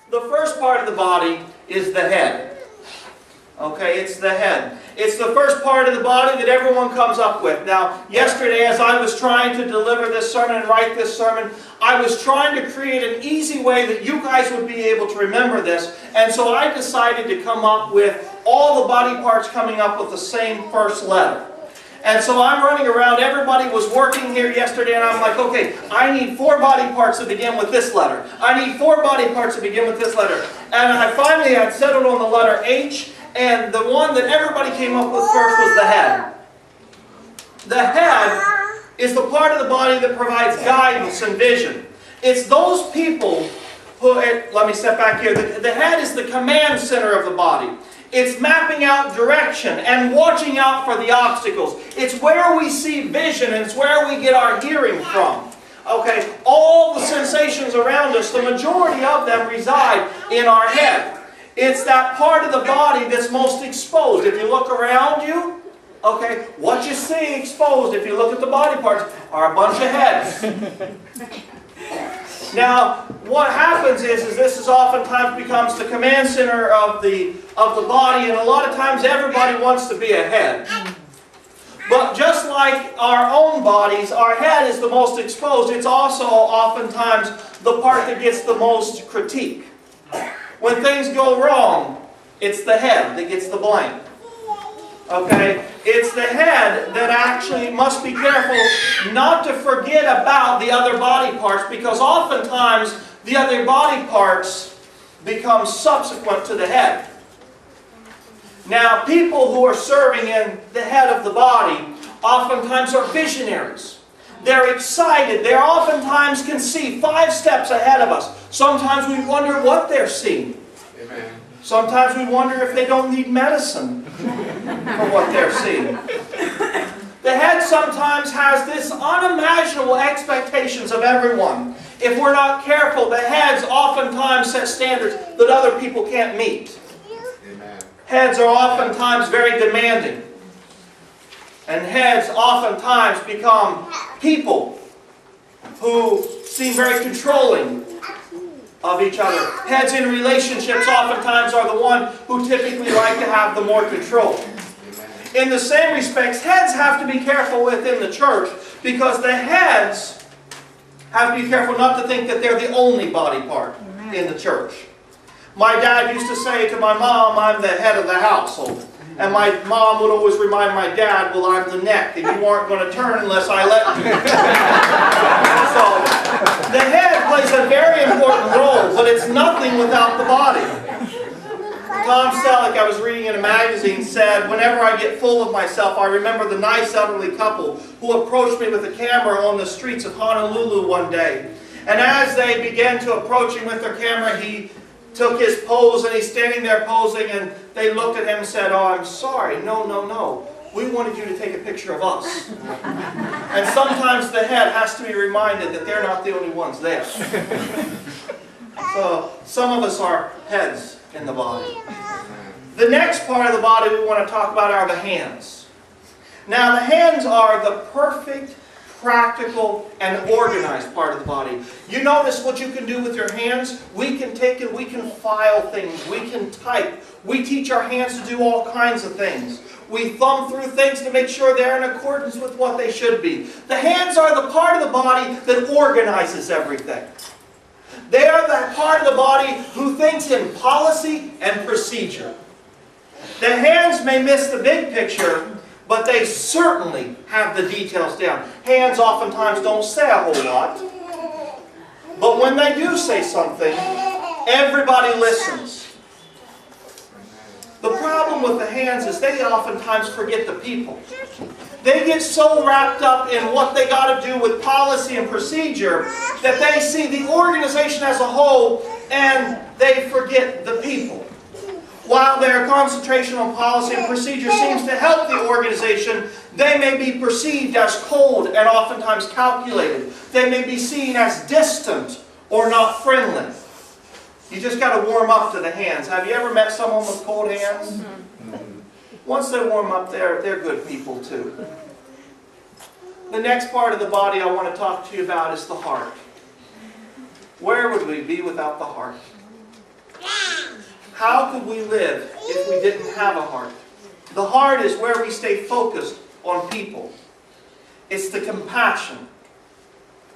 The first part of the body is the head. Okay, it's the head. It's the first part of the body that everyone comes up with. Now, yesterday as I was trying to deliver this sermon and write this sermon, I was trying to create an easy way that you guys would be able to remember this. And so I decided to come up with all the body parts coming up with the same first letter. And so I'm running around, everybody was working here yesterday, and I'm like, okay, I need 4 body parts to begin with this letter. I need 4 body parts to begin with this letter. And I finally had settled on the letter H, and the one that everybody came up with first was the head. The head is the part of the body that provides guidance and vision. It's those people who, let me step back here, the head is the command center of the body. It's mapping out direction and watching out for the obstacles. It's where we see vision, and it's where we get our hearing from. Okay, all the sensations around us, the majority of them reside in our head. It's that part of the body that's most exposed. If you look around you, okay, what you see exposed, if you look at the body parts, are a bunch of heads. Now, what happens is this is oftentimes becomes the command center of the body, and a lot of times everybody wants to be a head. But just like our own bodies, our head is the most exposed. It's also oftentimes the part that gets the most critique. When things go wrong, it's the head that gets the blame. Okay? It's the head that actually must be careful not to forget about the other body parts, because oftentimes the other body parts become subsequent to the head. Now, people who are serving in the head of the body oftentimes are visionaries. They're excited. They oftentimes can see 5 steps ahead of us. Sometimes we wonder what they're seeing. Amen. Sometimes we wonder if they don't need medicine for what they're seeing. The head sometimes has this unimaginable expectations of everyone. If we're not careful, the heads oftentimes set standards that other people can't meet. Amen. Heads are oftentimes very demanding. And heads oftentimes become people who seem very controlling of each other. Heads in relationships oftentimes are the one who typically like to have the more control. In the same respects, heads have to be careful within the church, because the heads have to be careful not to think that they're the only body part in the church. My dad used to say to my mom, I'm the head of the household. And my mom would always remind my dad, well, I'm the neck, and you aren't going to turn unless I let you. So, the head plays a very important role, but it's nothing without the body. Tom Selleck, I was reading in a magazine, said, whenever I get full of myself, I remember the nice elderly couple who approached me with a camera on the streets of Honolulu one day. And as they began to approach him with their camera, he took his pose, and he's standing there posing, and they looked at him and said, oh, I'm sorry, no. We wanted you to take a picture of us. And sometimes the head has to be reminded that they're not the only ones there. So, some of us are heads in the body. The next part of the body we want to talk about are the hands. Now, the hands are the perfect, practical, and organized part of the body. You notice what you can do with your hands? We can take it, we can file things, we can type. We teach our hands to do all kinds of things. We thumb through things to make sure they're in accordance with what they should be. The hands are the part of the body that organizes everything. They are the part of the body who thinks in policy and procedure. The hands may miss the big picture, but they certainly have the details down. Hands oftentimes don't say a whole lot, but when they do say something, everybody listens. The problem with the hands is they oftentimes forget the people. They get so wrapped up in what they got to do with policy and procedure that they see the organization as a whole and they forget the people. While their concentration on policy and procedure seems to help the organization, they may be perceived as cold and oftentimes calculated. They may be seen as distant or not friendly. You just got to warm up to the hands. Have you ever met someone with cold hands? Mm-hmm. Once they warm up, they're good people too. The next part of the body I want to talk to you about is the heart. Where would we be without the heart? how could we live if we didn't have a heart? The heart is where we stay focused on people. It's the compassion,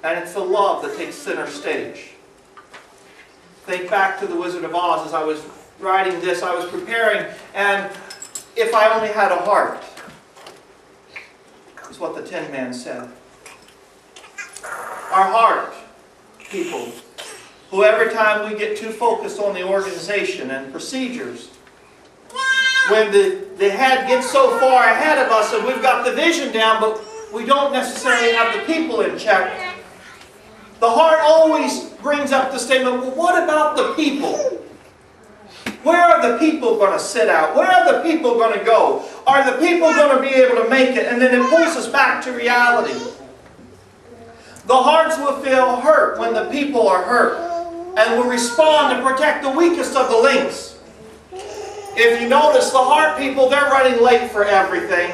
and it's the love that takes center stage. Think back to The Wizard of Oz. As I was writing this, I was preparing, and if I only had a heart, is what the Tin Man said. Our heart, people, who every time we get too focused on the organization and procedures, when the head gets so far ahead of us and we've got the vision down, but we don't necessarily have the people in check, the heart always brings up the statement, well, what about the people? Where are the people going to sit out? Where are the people going to go? Are the people going to be able to make it? And then it pulls us back to reality. The hearts will feel hurt when the people are hurt, and will respond to protect the weakest of the links. If you notice, the heart people, they're running late for everything.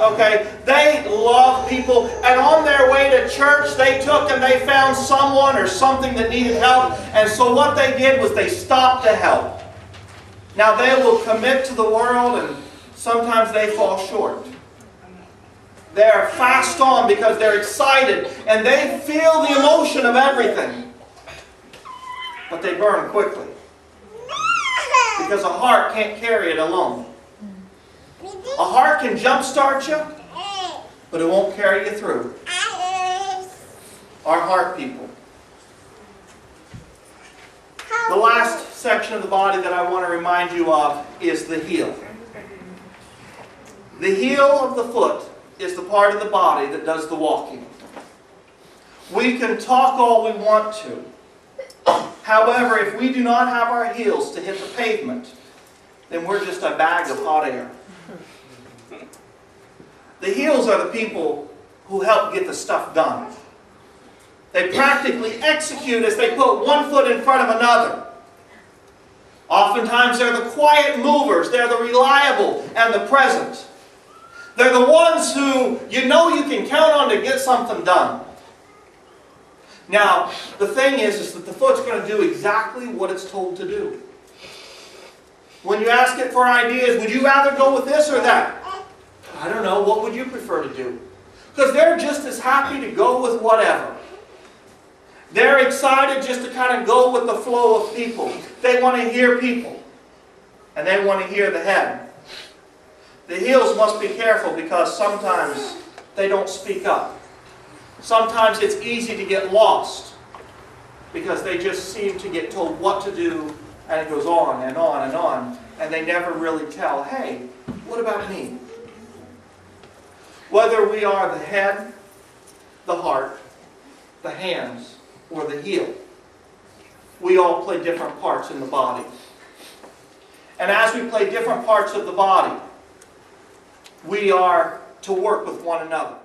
Okay? They love people, and on their way to church, they took and they found someone or something that needed help, and so what they did was they stopped to help. Now they will commit to the world, and sometimes they fall short. They are fast on because they're excited, and they feel the emotion of everything. But they burn quickly. Because a heart can't carry it alone. A heart can jumpstart you, but it won't carry you through. Our heart people. The last section of the body that I want to remind you of is the heel. The heel of the foot is the part of the body that does the walking. We can talk all we want to. However, if we do not have our heels to hit the pavement, then we're just a bag of hot air. The heels are the people who help get the stuff done. They practically execute as they put one foot in front of another. Oftentimes they're the quiet movers. They're the reliable and the present. They're the ones who you know you can count on to get something done. Now, the thing is that the foot's going to do exactly what it's told to do. When you ask it for ideas, would you rather go with this or that? I don't know, what would you prefer to do? Because they're just as happy to go with whatever. They're excited just to kind of go with the flow of people. They want to hear people. And they want to hear the head. The heels must be careful because sometimes they don't speak up. Sometimes it's easy to get lost because they just seem to get told what to do, and it goes on and on and on, and they never really tell, hey, what about me? Whether we are the head, the heart, the hands, or the heel, we all play different parts in the body. And as we play different parts of the body, we are to work with one another.